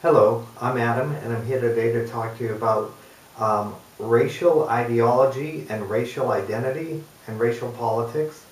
Hello, I'm Adam, and I'm here today to talk to you about racial ideology and racial identity and racial politics.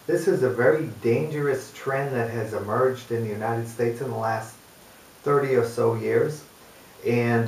This is a very dangerous trend that has emerged in the United States in the last 30 or so years. And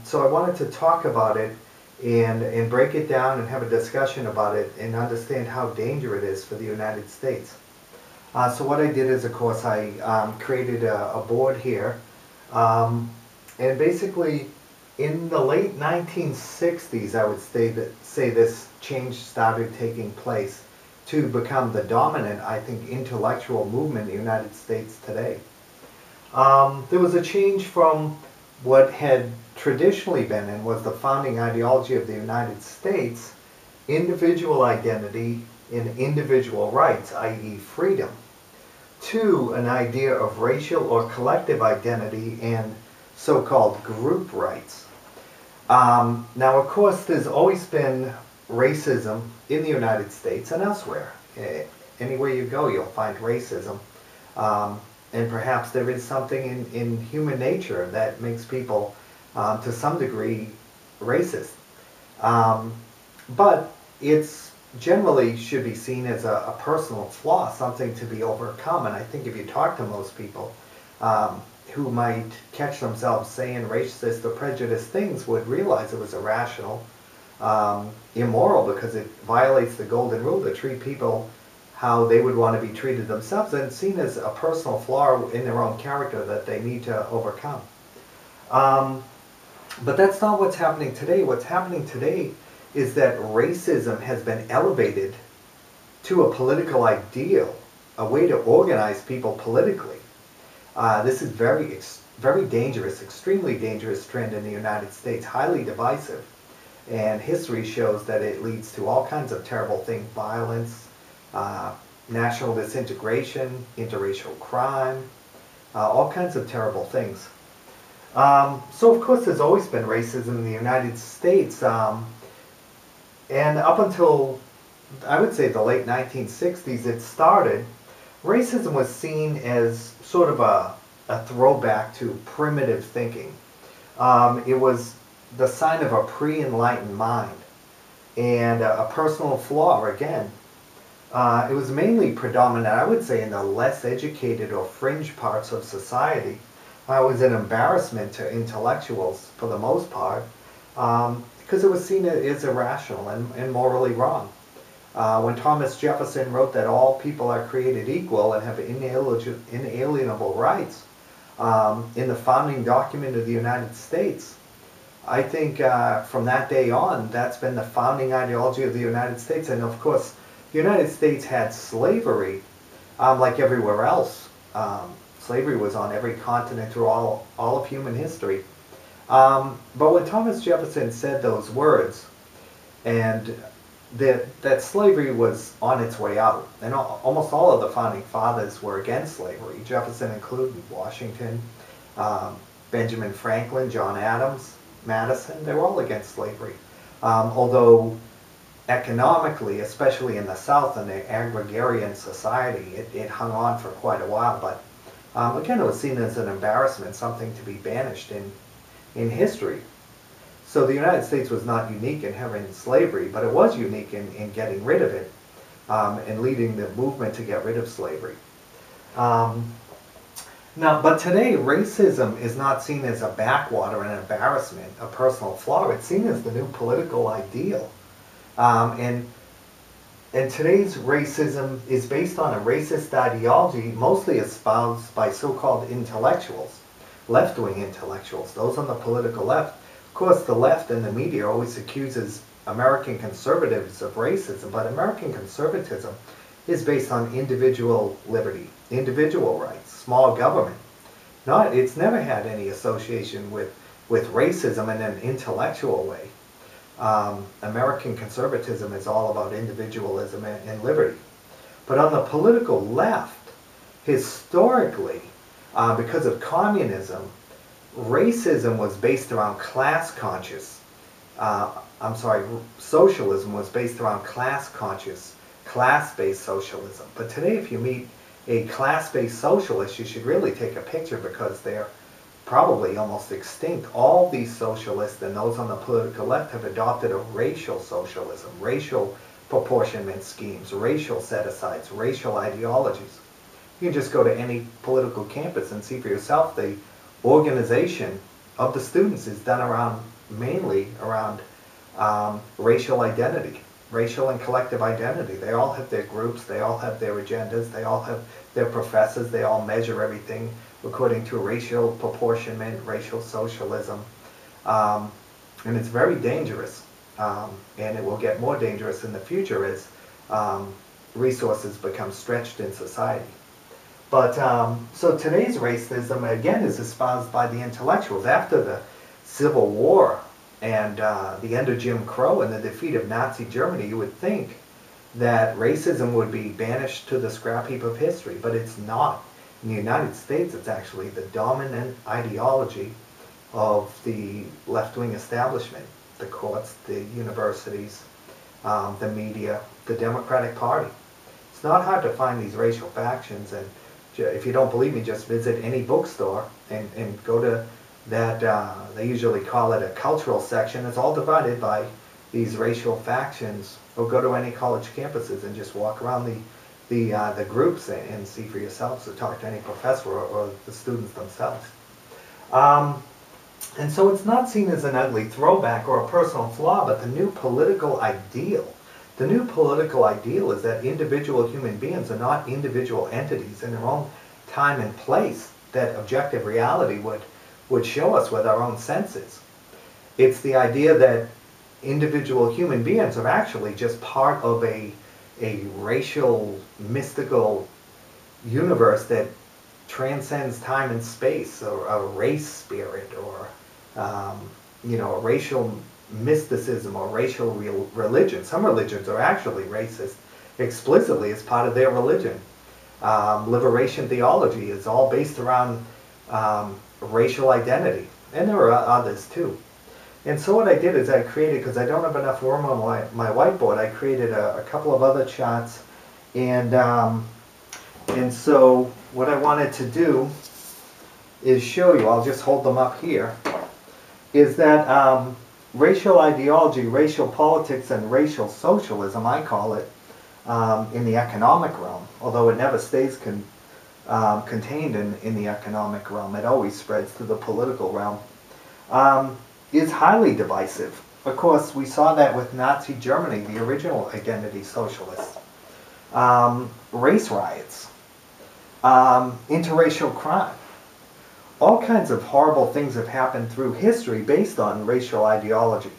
so I wanted to talk about it and break it down and have a discussion about it and understand how dangerous it is for the United States. So what I did is, of course, I created a board here. Um, and basically, in the late 1960s, I would say this change started taking place to become the dominant, I think, intellectual movement in the United States today. There was a change from what had traditionally been and was the founding ideology of the United States, individual identity and individual rights, i.e. freedom, to an idea of racial or collective identity and so-called group rights. Now, of course, there's always been racism in the United States and elsewhere. Anywhere you go, you'll find racism. And perhaps there is something in human nature that makes people, to some degree, racist. Um, but it's generally should be seen as a personal flaw, something to be overcome. And I think if you talk to most people who might catch themselves saying racist or prejudiced things would realize it was irrational, immoral, because it violates the golden rule to treat people how they would want to be treated themselves and seen as a personal flaw in their own character that they need to overcome. Um, but that's not what's happening today. What's happening today is that racism has been elevated to a political ideal, a way to organize people politically. This is very dangerous, extremely dangerous trend in the United States, highly divisive. And history shows that it leads to all kinds of terrible things, violence, national disintegration, interracial crime, all kinds of terrible things. So of course there's always been racism in the United States, and up until, I would say, the late 1960s it started. Racism was seen as sort of a throwback to primitive thinking. It was the sign of a pre-enlightened mind and a personal flaw, again. It was mainly predominant, I would say, in the less educated or fringe parts of society. It was an embarrassment to intellectuals for the most part, because it was seen as irrational and morally wrong. When Thomas Jefferson wrote that all people are created equal and have inalienable rights in the founding document of the United States, I think from that day on, that's been the founding ideology of the United States. And of course, the United States had slavery like everywhere else. Slavery was on every continent through all of human history. But when Thomas Jefferson said those words, and that slavery was on its way out, and almost all of the founding fathers were against slavery, Jefferson included, Washington, Benjamin Franklin, John Adams, Madison, they were all against slavery. Although economically, especially in the South, in the agrarian society, it hung on for quite a while. But again, it was seen as an embarrassment, something to be banished in history. So the United States was not unique in having slavery, but it was unique in getting rid of it and leading the movement to get rid of slavery. But today, racism is not seen as a backwater, an embarrassment, a personal flaw. It's seen as the new political ideal. And today's racism is based on a racist ideology mostly espoused by so-called intellectuals, left-wing intellectuals, those on the political left. Of course, the left and the media always accuses American conservatives of racism, but American conservatism is based on individual liberty, individual rights, small government. It's never had any association with racism in an intellectual way. American conservatism is all about individualism and liberty. But on the political left, historically, because of communism, racism was based around class conscious. Socialism was based around class conscious, class-based socialism. But today, if you meet a class-based socialist, you should really take a picture because they're probably almost extinct. All these socialists and those on the political left have adopted a racial socialism, racial proportionment schemes, racial set-asides, racial ideologies. You can just go to any political campus and see for yourself the organization of the students is done around, mainly around racial identity, racial and collective identity. They all have their groups, they all have their agendas, they all have their professors, they all measure everything according to racial proportionment, racial socialism. And it's very dangerous. And it will get more dangerous in the future as resources become stretched in society. But so today's racism, again, is espoused by the intellectuals. After the Civil War and the end of Jim Crow and the defeat of Nazi Germany, you would think that racism would be banished to the scrap heap of history, but it's not. In the United States, it's actually the dominant ideology of the left-wing establishment, the courts, the universities, the media, the Democratic Party. It's not hard to find these racial factions, and if you don't believe me, just visit any bookstore and go to that, they usually call it a cultural section. It's all divided by these racial factions. Or go to any college campuses and just walk around the groups and see for yourselves, or talk to any professor or the students themselves. And so it's not seen as an ugly throwback or a personal flaw, but the new political ideal. The new political ideal is that individual human beings are not individual entities in their own time and place that objective reality would show us with our own senses. It's the idea that individual human beings are actually just part of a racial, mystical universe that transcends time and space, or a race spirit, or a racial mysticism or racial religion. Some religions are actually racist explicitly as part of their religion. Liberation theology is all based around racial identity, and there are others too. And so what I did is I created, because I don't have enough room on my whiteboard, I created a couple of other charts, and so what I wanted to do is show you, I'll just hold them up here, is that racial ideology, racial politics, and racial socialism, I call it, in the economic realm, although it never stays contained in the economic realm, it always spreads to the political realm, is highly divisive. Of course, we saw that with Nazi Germany, the original identity socialists. Race riots, interracial crime. All kinds of horrible things have happened through history based on racial ideology.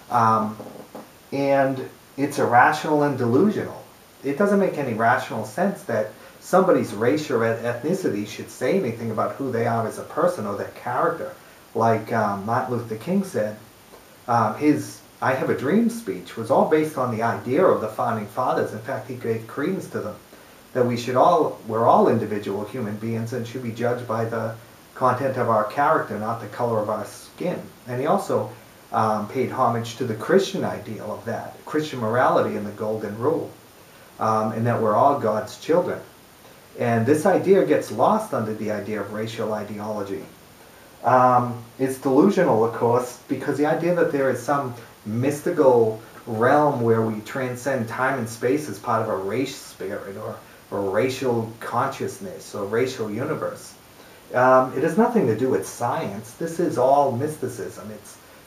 And it's irrational and delusional. It doesn't make any rational sense that somebody's race or ethnicity should say anything about who they are as a person or their character. Like Martin Luther King said, his I Have a Dream speech was all based on the idea of the Founding Fathers. In fact, he gave credence to them, that we're all individual human beings and should be judged by the content of our character, not the color of our skin. And he also paid homage to the Christian ideal of that, Christian morality and the Golden Rule, and that we're all God's children. And this idea gets lost under the idea of racial ideology. It's delusional, of course, because the idea that there is some mystical realm where we transcend time and space as part of a race spirit or racial consciousness or racial universe. It has nothing to do with science. This is all mysticism. It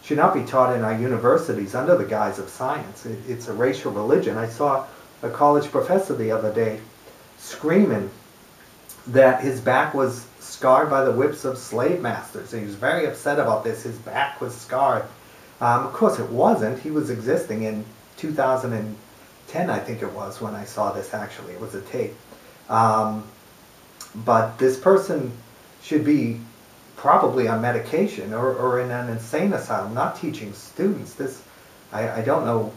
should not be taught in our universities under the guise of science. It's a racial religion. I saw a college professor the other day screaming that his back was scarred by the whips of slave masters. He was very upset about this. His back was scarred. Of course it wasn't. He was existing in 2010, I think it was, when I saw this actually. It was a tape. But this person should be probably on medication or in an insane asylum, not teaching students. I don't know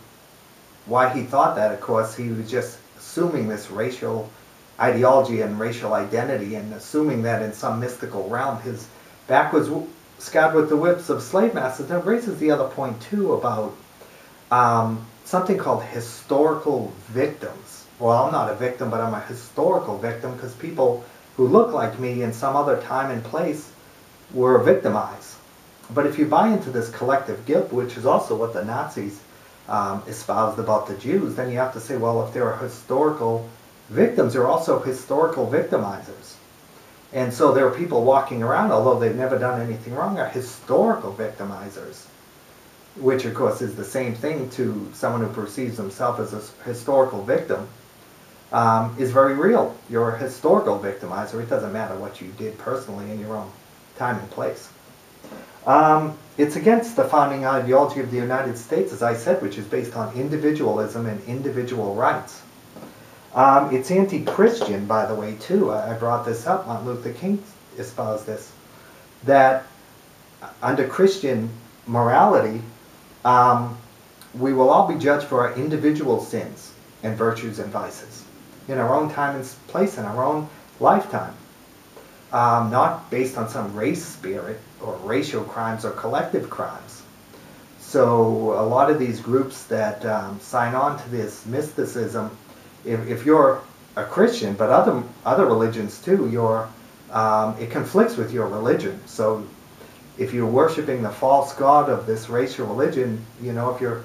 why he thought that. Of course, he was just assuming this racial ideology and racial identity and assuming that in some mystical realm his back was scarred with the whips of slave masters. That raises the other point too about something called historical victims. Well, I'm not a victim, but I'm a historical victim because people who look like me in some other time and place were victimized. But if you buy into this collective guilt, which is also what the Nazis espoused about the Jews, then you have to say, well, if there are historical victims, there are also historical victimizers. And so there are people walking around, although they've never done anything wrong, are historical victimizers, which of course is the same thing to someone who perceives himself as a historical victim, is very real. You're a historical victimizer. It doesn't matter what you did personally in your own time and place. It's against the founding ideology of the United States, as I said, which is based on individualism and individual rights. It's anti-Christian, by the way, too. I brought this up. Martin Luther King espoused this, that under Christian morality, we will all be judged for our individual sins and virtues and vices in our own time and place, in our own lifetime. Not based on some race spirit or racial crimes or collective crimes. So a lot of these groups that sign on to this mysticism, if you're a Christian, but other religions too, it conflicts with your religion. So if you're worshiping the false god of this racial religion, you know, if you're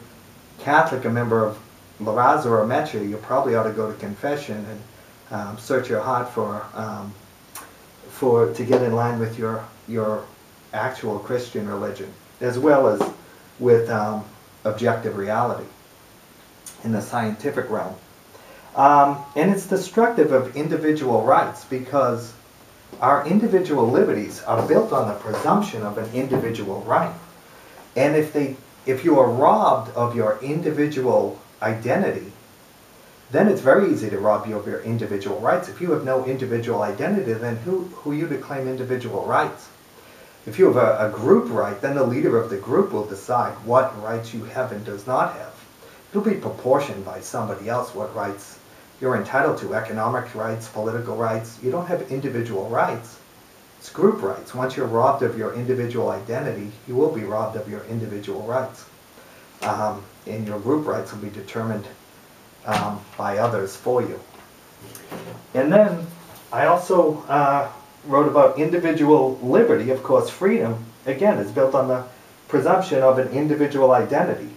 Catholic, a member of La Raza or Mecha, you probably ought to go to confession and search your heart to get in line with your actual Christian religion, as well as with objective reality in the scientific realm. And it's destructive of individual rights, because our individual liberties are built on the presumption of an individual right. And if you are robbed of your individual identity, then it's very easy to rob you of your individual rights. If you have no individual identity, then who are you to claim individual rights? If you have a group right, then the leader of the group will decide what rights you have and does not have. It'll be proportioned by somebody else what rights you're entitled to, economic rights, political rights. You don't have individual rights. It's group rights. Once you're robbed of your individual identity, you will be robbed of your individual rights. And your group rights will be determined by others for you. And then I also wrote about individual liberty. Of course, freedom, again, is built on the presumption of an individual identity.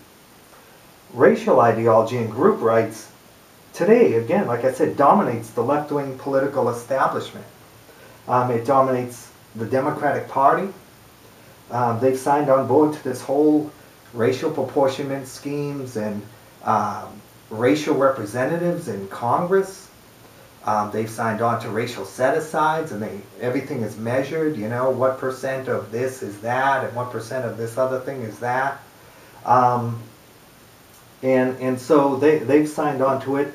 Racial ideology and group rights today, again, like I said, dominates the left-wing political establishment. It dominates the Democratic Party. They've signed on board to this whole racial proportionment schemes and racial representatives in Congress. They've signed on to racial set-asides, and everything is measured, you know, what percent of this is that, and what percent of this other thing is that. And so they've signed on to it.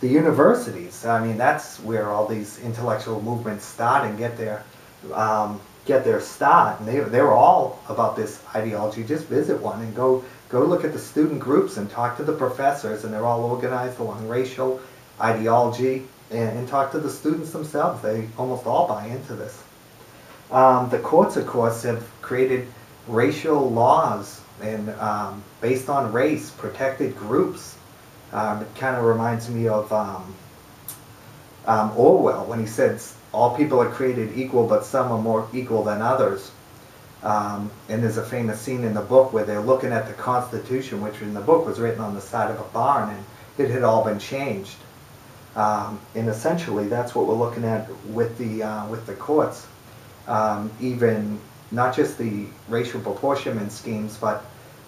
The universities, I mean, that's where all these intellectual movements start and get their start. And they're all about this ideology. Just visit one and go look at the student groups and talk to the professors, and they're all organized along racial ideology, and talk to the students themselves. They almost all buy into this. The courts, of course, have created racial laws and based on race, protected groups. It kind of reminds me of Orwell when he said all people are created equal, but some are more equal than others. And there's a famous scene in the book where they're looking at the Constitution, which in the book was written on the side of a barn, and it had all been changed. And essentially, that's what we're looking at with the courts. Even not just the racial proportionment schemes, but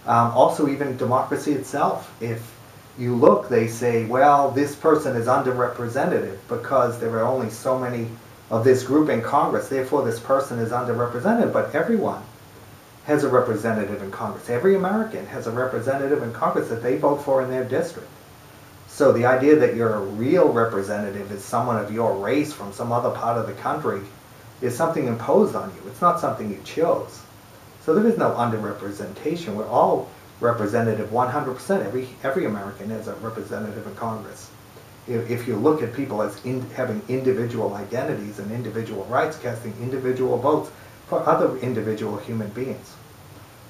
also even democracy itself. If you look, they say, well, this person is underrepresented because there are only so many of this group in Congress, therefore this person is underrepresented. But everyone has a representative in Congress. Every American has a representative in Congress that they vote for in their district. So the idea that your real representative is someone of your race from some other part of the country is something imposed on you. It's not something you chose. So there is no underrepresentation. We're all representative 100%. Every American has a representative in Congress. If you look at people as having individual identities and individual rights, casting individual votes for other individual human beings.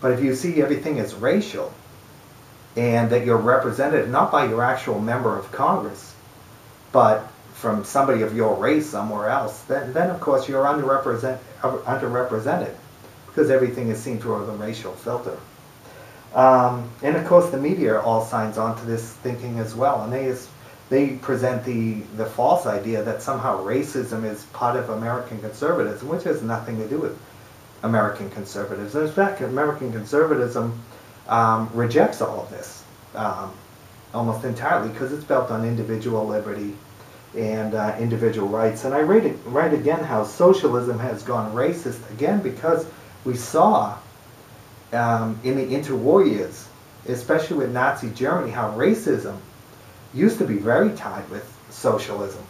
But if you see everything as racial, and that you're represented not by your actual member of Congress, but from somebody of your race somewhere else, then of course you're underrepresented. because everything is seen through the racial filter. And of course the media all signs on to this thinking as well, and they present the false idea that somehow racism is part of American conservatism, which has nothing to do with American conservatism. In fact, American conservatism rejects all of this almost entirely, because it's built on individual liberty and individual rights. And I write again how socialism has gone racist again, because we saw in the interwar years, especially with Nazi Germany, how racism used to be very tied with socialism.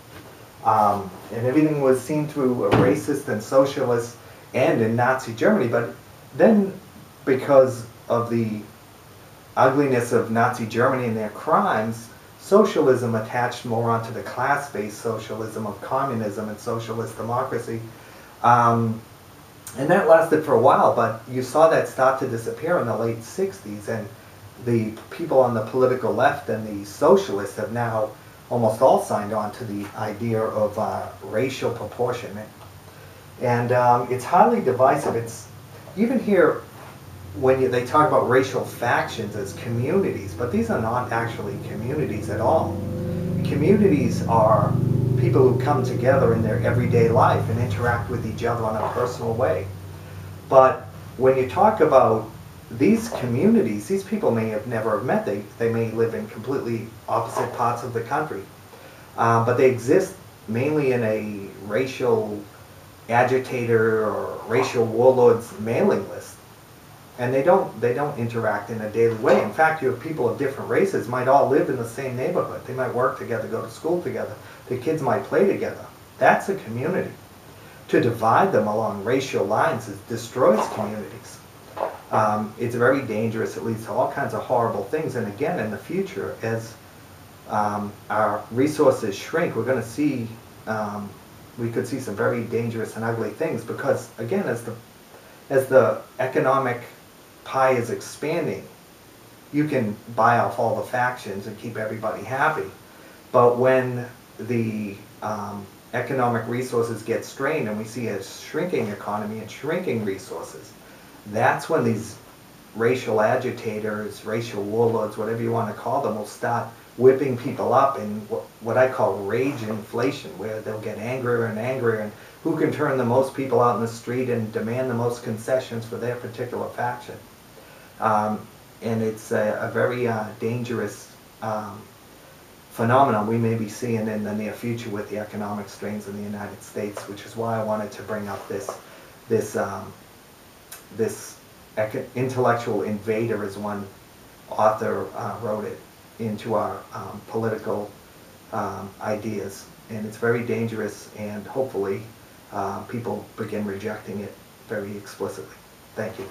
And everything was seen through a racist and socialist end in Nazi Germany. But then, because of the ugliness of Nazi Germany and their crimes, socialism attached more onto the class-based socialism of communism and socialist democracy. And that lasted for a while, but you saw that start to disappear in the late 60s, and the people on the political left and the socialists have now almost all signed on to the idea of racial proportionment. And it's highly divisive. It's even here when they talk about racial factions as communities, but these are not actually communities at all. Communities are people who come together in their everyday life and interact with each other in a personal way. But when you talk about these communities, these people may have never met. They may live in completely opposite parts of the country. But they exist mainly in a racial agitator or racial warlords mailing list. And they don't interact in a daily way. In fact, you have people of different races might all live in the same neighborhood. They might work together, go to school together. The kids might play together. That's a community. To divide them along racial lines destroys communities. It's very dangerous. It leads to all kinds of horrible things. And again, in the future, as our resources shrink, we're going to see, we could see some very dangerous and ugly things, because again, as the economic pie is expanding, you can buy off all the factions and keep everybody happy. But when the economic resources get strained and we see a shrinking economy and shrinking resources, that's when these racial agitators, racial warlords, whatever you want to call them, will start whipping people up in what I call rage inflation, where they'll get angrier and angrier, and who can turn the most people out in the street and demand the most concessions for their particular faction. And it's a very dangerous phenomenon we may be seeing in the near future with the economic strains in the United States, which is why I wanted to bring up this intellectual invader, as one author wrote it, into our political ideas. And it's very dangerous, and hopefully people begin rejecting it very explicitly. Thank you.